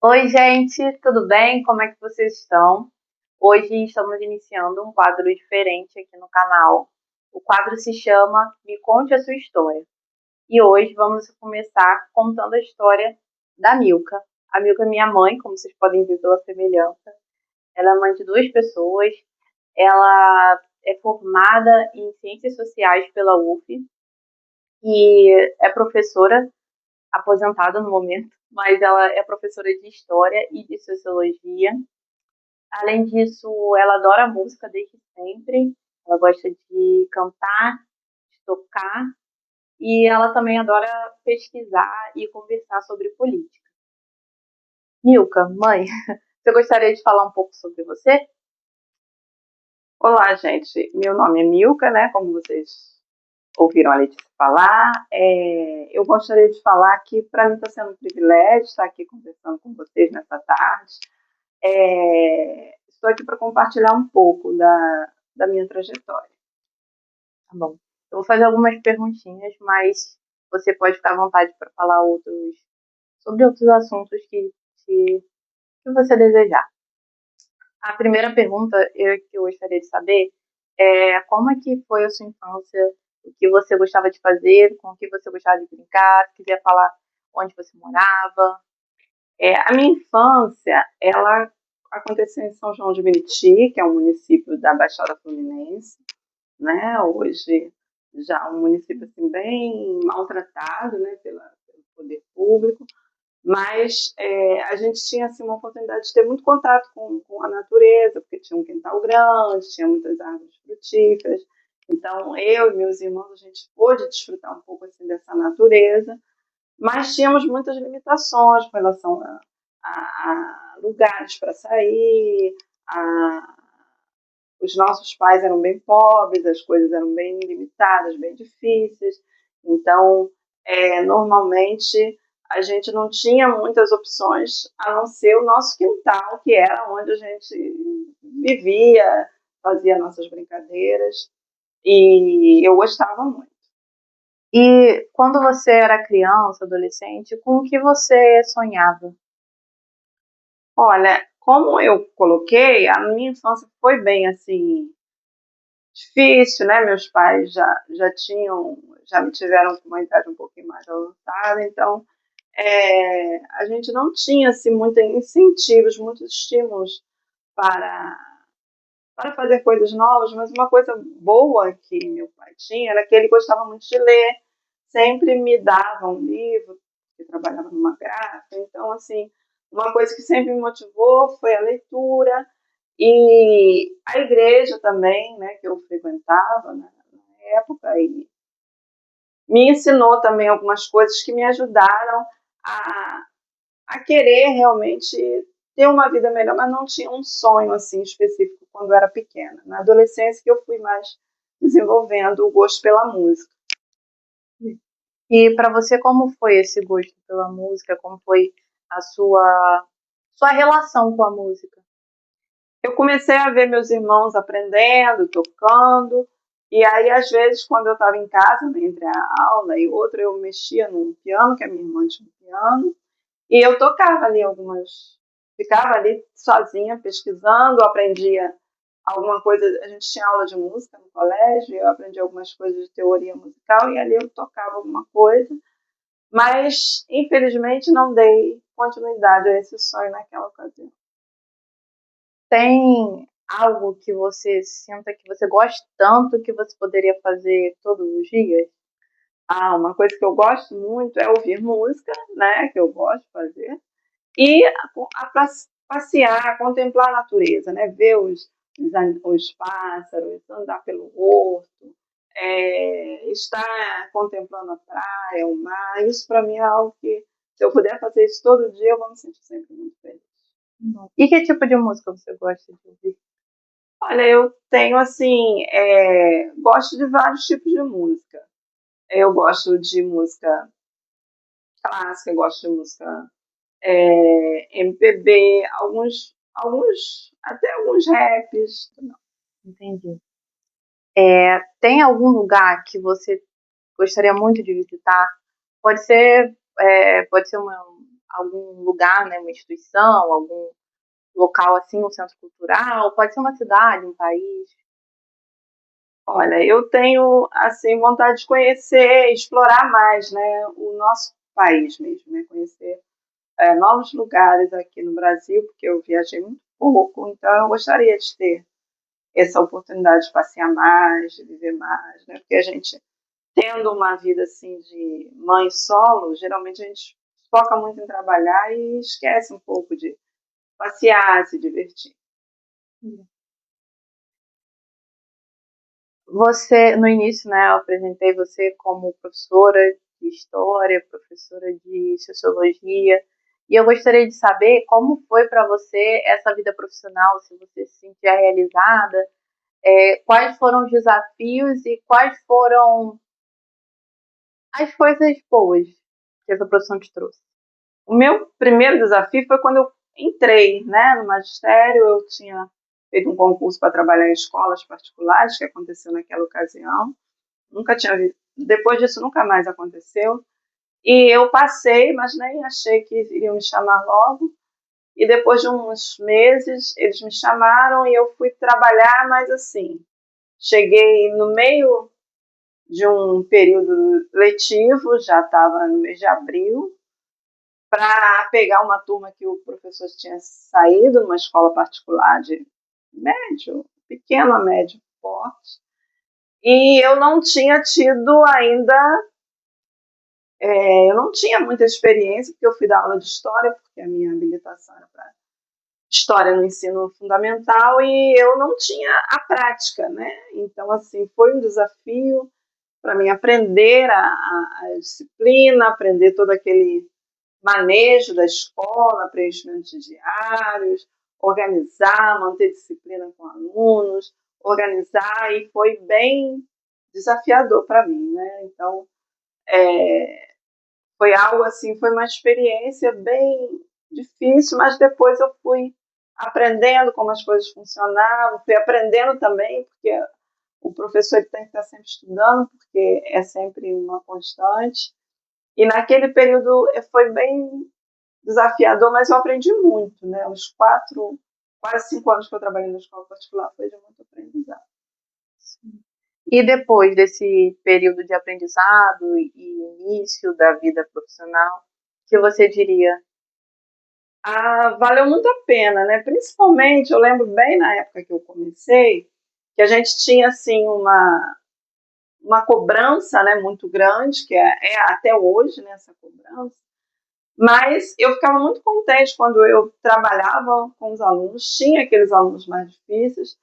Oi, gente, tudo bem? Como é que vocês estão? Hoje estamos iniciando um quadro diferente aqui no canal. O quadro se chama Me Conte a Sua História. E hoje vamos começar contando a história da Milka. A Milka é minha mãe, como vocês podem ver pela semelhança. Ela é mãe de duas pessoas. Ela é formada em Ciências Sociais pela UF e é professora aposentada no momento, mas ela é professora de História e de Sociologia. Além disso, ela adora música desde sempre. Ela gosta de cantar, de tocar e ela também adora pesquisar e conversar sobre política. Milka, mãe, você gostaria de falar um pouco sobre você? Olá, gente. Meu nome é Milka, né? Como vocês ouviram a Letícia falar. Eu gostaria de falar que para mim está sendo um privilégio estar aqui conversando com vocês nessa tarde. Estou aqui para compartilhar um pouco da minha trajetória. Tá bom. Eu vou fazer algumas perguntinhas, mas você pode ficar à vontade para falar sobre outros assuntos que você desejar. A primeira pergunta que eu gostaria de saber é como é que foi a sua infância, o que você gostava de fazer, com o que você gostava de brincar, se quiser falar onde você morava. A minha infância, ela aconteceu em São João de Meriti, que é um município da Baixada Fluminense, né? Hoje já um município assim, bem maltratado, né, pelo poder público, mas a gente tinha assim, uma oportunidade de ter muito contato com a natureza, porque tinha um quintal grande, tinha muitas árvores frutíferas, então eu e meus irmãos, a gente pôde desfrutar um pouco assim, dessa natureza, mas tínhamos muitas limitações com relação a lugares para sair, a os nossos pais eram bem pobres, as coisas eram bem limitadas, bem difíceis. Então, normalmente, a gente não tinha muitas opções a não ser o nosso quintal, que era onde a gente vivia, fazia nossas brincadeiras. E eu gostava muito. E quando você era criança, adolescente, com o que você sonhava? Olha, como eu coloquei, a minha infância foi bem assim difícil, né? Meus pais já me tiveram com uma idade um pouquinho mais avançada, então a gente não tinha assim, muitos incentivos, muitos estímulos para, para fazer coisas novas, mas uma coisa boa que meu pai tinha era que ele gostava muito de ler, sempre me dava um livro, que trabalhava numa gráfica, então assim, uma coisa que sempre me motivou foi a leitura, e a igreja também, né, que eu frequentava na época, e me ensinou também algumas coisas que me ajudaram a, a querer realmente ter uma vida melhor, mas não tinha um sonho assim específico quando eu era pequena. Na adolescência que eu fui mais desenvolvendo o gosto pela música. E para você, como foi esse gosto pela música? Como foi a sua relação com a música? Eu comecei a ver meus irmãos aprendendo, tocando, e aí às vezes quando eu estava em casa, né, entre a aula e outra, eu mexia no piano, que a minha irmã tinha um piano, e eu tocava ali algumas, ficava ali sozinha pesquisando, aprendia alguma coisa, a gente tinha aula de música no colégio, eu aprendi algumas coisas de teoria musical e ali eu tocava alguma coisa, mas infelizmente não dei continuidade a esse sonho naquela ocasião. Tem algo que você sinta que você gosta tanto que você poderia fazer todos os dias? Ah, uma coisa que eu gosto muito é ouvir música, né, que eu gosto de fazer, e passear, contemplar a natureza, né? Ver os pássaros, andar pelo horto, estar contemplando a praia, o mar. Isso para mim é algo que, se eu puder fazer isso todo dia, eu vou me sentir sempre muito feliz. E que tipo de música você gosta de ouvir? Olha, eu tenho assim, gosto de vários tipos de música. Eu gosto de música clássica, gosto de música MPB, até alguns raps. Entendi. Tem algum lugar que você gostaria muito de visitar? Pode ser algum lugar, né, uma instituição, algum local assim, um centro cultural? Pode ser uma cidade, um país. Olha, eu tenho assim vontade de conhecer, explorar mais, né, o nosso país mesmo, né, conhecer novos lugares aqui no Brasil, porque eu viajei muito pouco, então eu gostaria de ter essa oportunidade de passear mais, de viver mais, né, porque a gente tendo uma vida assim de mãe solo, geralmente a gente foca muito em trabalhar e esquece um pouco de passear, se divertir. Você, no início, né, eu apresentei você como professora de história, professora de sociologia, e eu gostaria de saber como foi para você essa vida profissional, se você se sentia realizada, quais foram os desafios e quais foram as coisas boas que essa profissão te trouxe. O meu primeiro desafio foi quando eu entrei, né, no magistério. Eu tinha feito um concurso para trabalhar em escolas particulares, que aconteceu naquela ocasião. Nunca tinha visto. Depois disso, nunca mais aconteceu. E eu passei, mas nem achei que iriam me chamar logo. E depois de uns meses, eles me chamaram e eu fui trabalhar, mas assim, cheguei no meio de um período letivo, já estava no mês de abril, para pegar uma turma que o professor tinha saído numa escola particular de médio, pequeno a médio porte, e eu não tinha tido ainda, eu não tinha muita experiência, porque eu fui dar aula de história, porque a minha habilitação era para história no ensino fundamental, e eu não tinha a prática, né? Então, assim, foi um desafio para mim aprender a disciplina, aprender todo aquele manejo da escola, preenchimento de diários, organizar, manter disciplina com alunos, organizar, e foi bem desafiador para mim, né? Então, foi algo assim, foi uma experiência bem difícil, mas depois eu fui aprendendo como as coisas funcionavam, fui aprendendo também, porque o professor ele tem que estar sempre estudando, porque é sempre uma constante. E naquele período foi bem desafiador, mas eu aprendi muito, né? Os quase 5 anos que eu trabalhei na escola particular foi de muito aprendizado. E depois desse período de aprendizado e início da vida profissional, o que você diria? Valeu muito a pena, né? Principalmente, eu lembro bem na época que eu comecei, que a gente tinha, assim, uma cobrança, né, muito grande, que é até hoje, né, essa cobrança. Mas eu ficava muito contente quando eu trabalhava com os alunos, tinha aqueles alunos mais difíceis,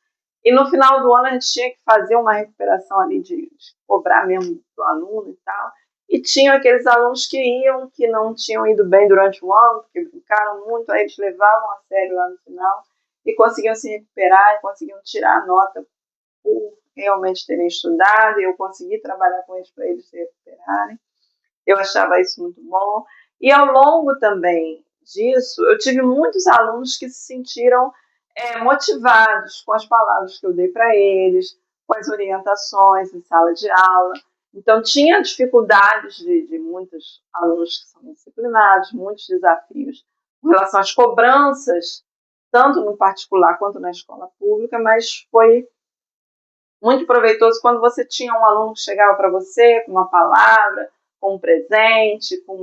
e no final do ano a gente tinha que fazer uma recuperação ali de cobrar mesmo do aluno e tal. E tinham aqueles alunos que iam, que não tinham ido bem durante o ano, porque brincaram muito, aí eles levavam a sério lá no final e conseguiam se recuperar e conseguiam tirar a nota por realmente terem estudado, e eu consegui trabalhar com eles para eles se recuperarem. Eu achava isso muito bom. E ao longo também disso, eu tive muitos alunos que se sentiram motivados com as palavras que eu dei para eles, com as orientações em sala de aula. Então, tinha dificuldades de muitos alunos que são disciplinados, muitos desafios com relação às cobranças, tanto no particular quanto na escola pública, mas foi muito proveitoso quando você tinha um aluno que chegava para você com uma palavra, com um presente, com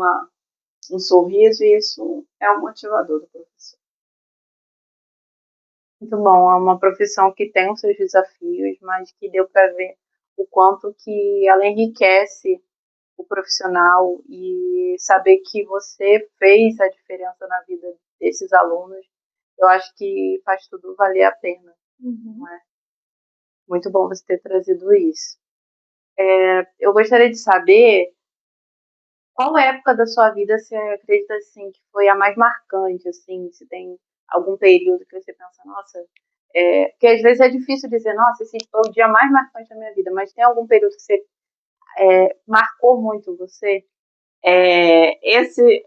um sorriso, e isso é um motivador do professor. Muito bom, é uma profissão que tem os seus desafios, mas que deu para ver o quanto que ela enriquece o profissional, e saber que você fez a diferença na vida desses alunos, eu acho que faz tudo valer a pena. Não é? Muito bom você ter trazido isso. Eu gostaria de saber qual época da sua vida você acredita assim que foi a mais marcante, assim, se tem algum período que você pensa, nossa, porque às vezes é difícil dizer, nossa, esse foi o dia mais marcante da minha vida, mas tem algum período que você marcou muito você? Esse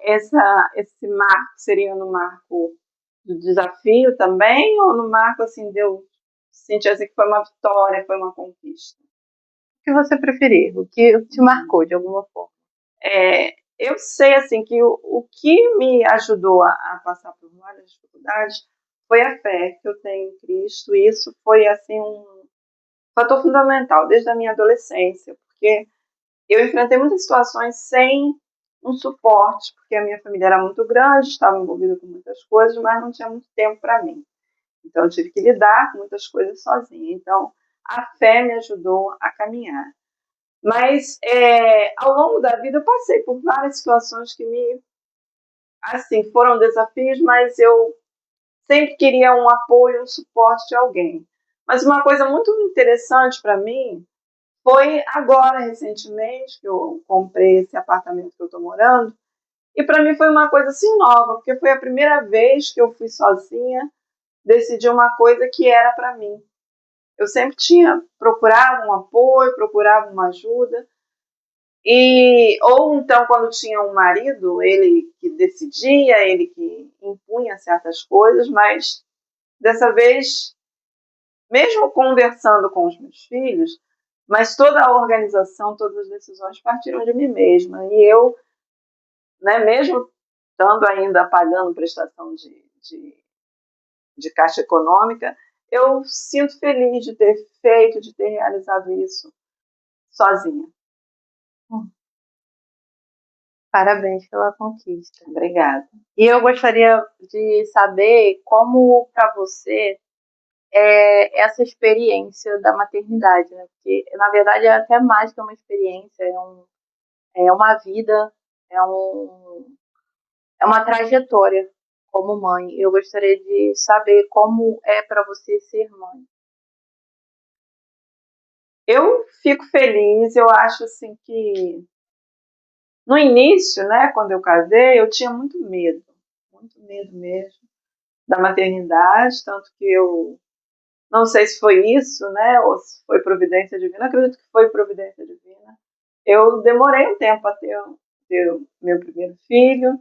marco seria no marco do desafio também, ou no marco assim, de eu sentir assim, que foi uma vitória, foi uma conquista? O que você preferir, o que te marcou de alguma forma? eu sei assim que o que me ajudou a passar por várias dificuldades foi a fé que eu tenho em Cristo. E isso foi assim um fator fundamental desde a minha adolescência, porque eu enfrentei muitas situações sem um suporte, porque a minha família era muito grande, estava envolvida com muitas coisas, mas não tinha muito tempo para mim. Então, eu tive que lidar com muitas coisas sozinha. Então, a fé me ajudou a caminhar. Mas, ao longo da vida, eu passei por várias situações que assim, foram desafios, mas eu sempre queria um apoio, um suporte de alguém. Mas uma coisa muito interessante para mim foi agora, recentemente, que eu comprei esse apartamento que eu estou morando. E para mim foi uma coisa assim nova, porque foi a primeira vez que eu fui sozinha decidir uma coisa que era para mim. Eu sempre tinha procurado um apoio, procurava uma ajuda. Ou então, quando tinha um marido, ele que decidia, ele que impunha certas coisas, mas dessa vez, mesmo conversando com os meus filhos, mas toda a organização, todas as decisões partiram de mim mesma. E eu, né, mesmo estando ainda pagando prestação de Caixa Econômica, eu sinto feliz de ter feito, de ter realizado isso sozinha. Parabéns pela conquista. Obrigada. E eu gostaria de saber como para você essa experiência da maternidade, né? Porque na verdade é até mais que uma experiência, é uma vida, é, um, é uma trajetória como mãe. Eu gostaria de saber como é para você ser mãe. Eu fico feliz, eu acho assim que no início, né, quando eu casei, eu tinha muito medo mesmo da maternidade, tanto que eu não sei se foi isso, né, ou se foi providência divina, acredito que foi providência divina. Eu demorei um tempo a ter o meu primeiro filho,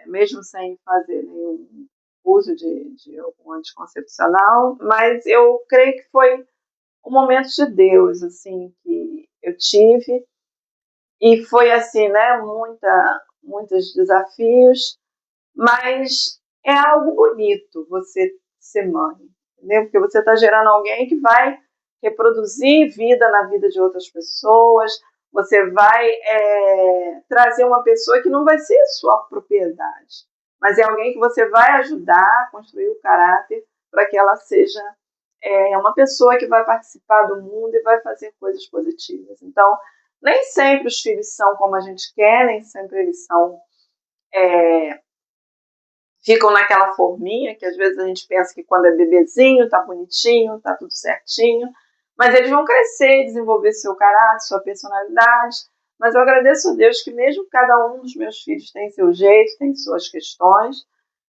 mesmo sem fazer nenhum uso de algum anticoncepcional, mas eu creio que foi um momento de Deus, assim, que eu tive. E foi assim, né? Muitos desafios, mas é algo bonito você ser mãe, entendeu? Porque você está gerando alguém que vai reproduzir vida na vida de outras pessoas, você vai trazer uma pessoa que não vai ser sua propriedade, mas é alguém que você vai ajudar a construir o caráter para que ela seja uma pessoa que vai participar do mundo e vai fazer coisas positivas. Então, nem sempre os filhos são como a gente quer, nem sempre eles ficam naquela forminha que às vezes a gente pensa que quando é bebezinho tá bonitinho, tá tudo certinho, mas eles vão crescer, desenvolver seu caráter, sua personalidade. Mas eu agradeço a Deus que mesmo cada um dos meus filhos tem seu jeito, tem suas questões,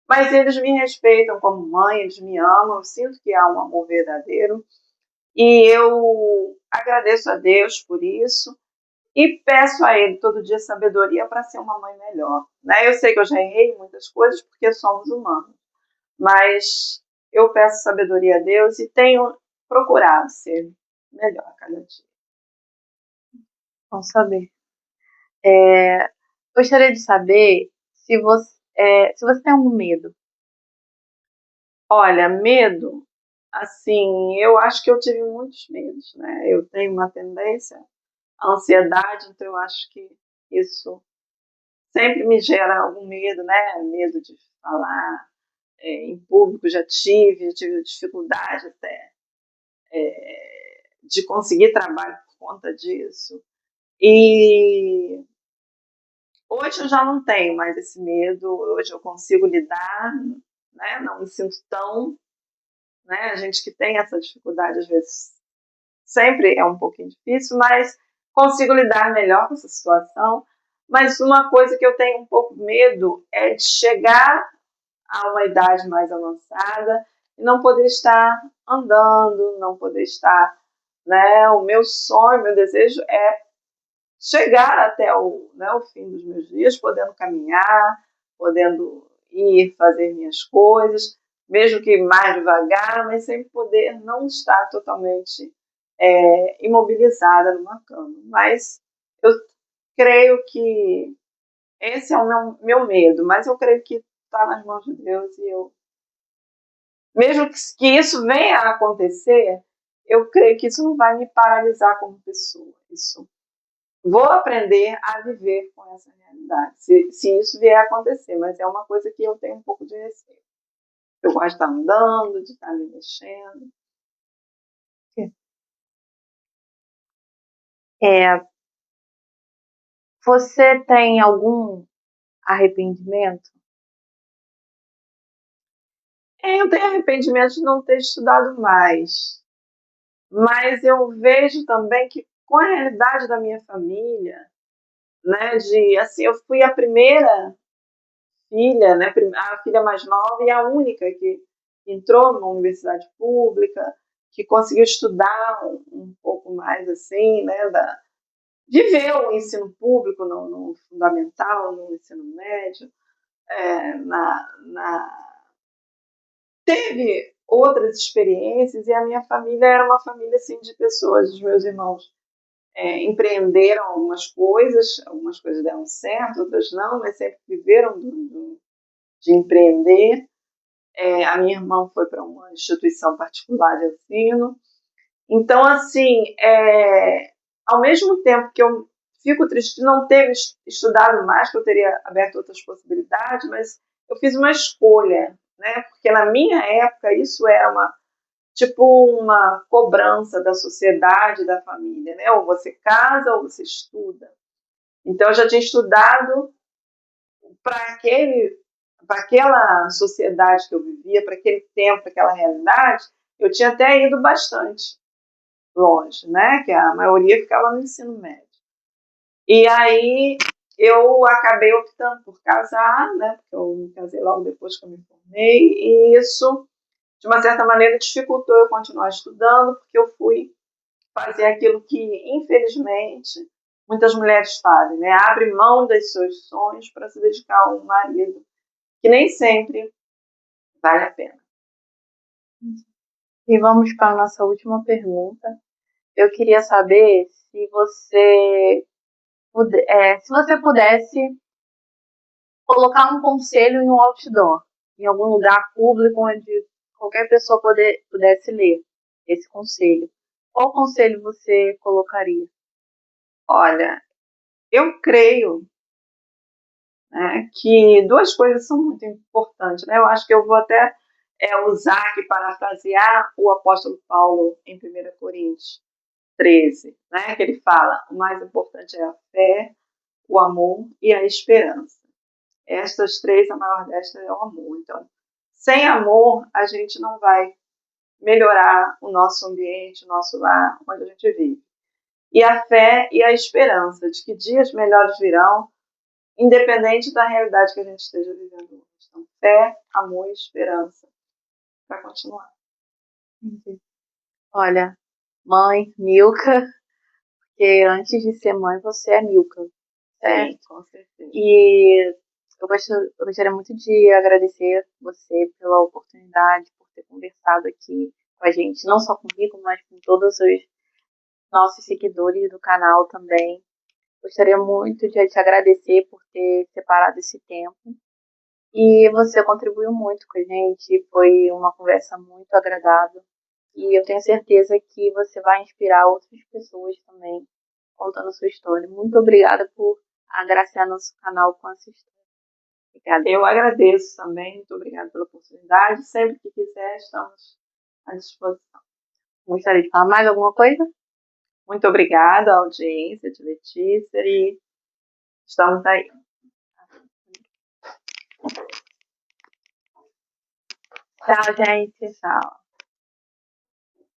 mas eles me respeitam como mãe, eles me amam, eu sinto que há um amor verdadeiro. E eu agradeço a Deus por isso e peço a Ele todo dia sabedoria para ser uma mãe melhor. Né? Eu sei que eu já errei muitas coisas porque somos humanos, mas eu peço sabedoria a Deus e tenho procurado ser melhor a cada dia. Vamos saber. Gostaria de saber se você tem algum medo. Olha, medo, assim, eu acho que eu tive muitos medos, né? Eu tenho uma tendência à ansiedade, então eu acho que isso sempre me gera algum medo, né? Medo de falar em público, já tive dificuldade até de conseguir trabalho por conta disso. E hoje eu já não tenho mais esse medo, hoje eu consigo lidar, né? Não me sinto tão, né? A gente que tem essa dificuldade às vezes sempre é um pouquinho difícil, mas consigo lidar melhor com essa situação. Mas uma coisa que eu tenho um pouco medo é de chegar a uma idade mais avançada e não poder estar andando, não poder estar, né? O meu sonho, meu desejo é chegar até o fim dos meus dias, podendo caminhar, podendo ir fazer minhas coisas, mesmo que mais devagar, mas sem poder não estar totalmente imobilizada numa cama. Mas eu creio que esse é o meu medo, mas eu creio que está nas mãos de Deus e eu, mesmo que isso venha a acontecer, eu creio que isso não vai me paralisar como pessoa. Isso vou aprender a viver com essa realidade, se isso vier a acontecer, mas é uma coisa que eu tenho um pouco de receio. Eu gosto de estar andando, de estar me mexendo. É, você tem algum arrependimento? Eu tenho arrependimento de não ter estudado mais, mas eu vejo também que com a realidade da minha família, né, de assim, eu fui a primeira filha, né, a filha mais nova e a única que entrou numa universidade pública, que conseguiu estudar um pouco mais assim, né, de ver o ensino público no fundamental, no ensino médio, teve outras experiências e a minha família era uma família assim de pessoas, os meus irmãos empreenderam algumas coisas deram certo, outras não, mas sempre viveram de empreender. A minha irmã foi para uma instituição particular de ensino. Então, assim, ao mesmo tempo que eu fico triste de não ter estudado mais, que eu teria aberto outras possibilidades, mas eu fiz uma escolha, né? Porque na minha época isso era uma cobrança da sociedade, da família, né? Ou você casa ou você estuda. Então eu já tinha estudado para aquela sociedade que eu vivia, para aquele tempo, para aquela realidade, eu tinha até ido bastante longe, né? Que a maioria ficava no ensino médio. E aí eu acabei optando por casar, né? Porque eu me casei logo depois que eu me formei, e isso, de uma certa maneira, dificultou eu continuar estudando, porque eu fui fazer aquilo que, infelizmente, muitas mulheres fazem, né? Abre mão dos seus sonhos para se dedicar a um marido, que nem sempre vale a pena. E vamos para a nossa última pergunta. Eu queria saber se você, se você pudesse colocar um conselho em um outdoor, em algum lugar público onde qualquer pessoa pudesse ler esse conselho. Qual conselho você colocaria? Olha, eu creio, né, que duas coisas são muito importantes. Né? Eu acho que eu vou até usar aqui, parafrasear o apóstolo Paulo em 1 Coríntios 13, né, que ele fala: o mais importante é a fé, o amor e a esperança. Estas três, a maior destas é o amor. Então, sem amor, a gente não vai melhorar o nosso ambiente, o nosso lar, onde a gente vive. E a fé e a esperança de que dias melhores virão, independente da realidade que a gente esteja vivendo hoje. Então, fé, amor e esperança para continuar. Olha, mãe, Milka, porque antes de ser mãe, você é Milka, certo? Sim, com certeza. E eu gostaria muito de agradecer você pela oportunidade, por ter conversado aqui com a gente, não só comigo, mas com todos os nossos seguidores do canal também. Gostaria muito de te agradecer por ter separado esse tempo. E você contribuiu muito com a gente, foi uma conversa muito agradável. E eu tenho certeza que você vai inspirar outras pessoas também, contando sua história. Muito obrigada por agraciar nosso canal com essa história. Obrigada. Eu agradeço também, muito obrigada pela oportunidade. Sempre que quiser, estamos à disposição. Gostaria de falar mais alguma coisa? Muito obrigada à audiência de Letícia e estamos aí. Tchau, gente. Tchau.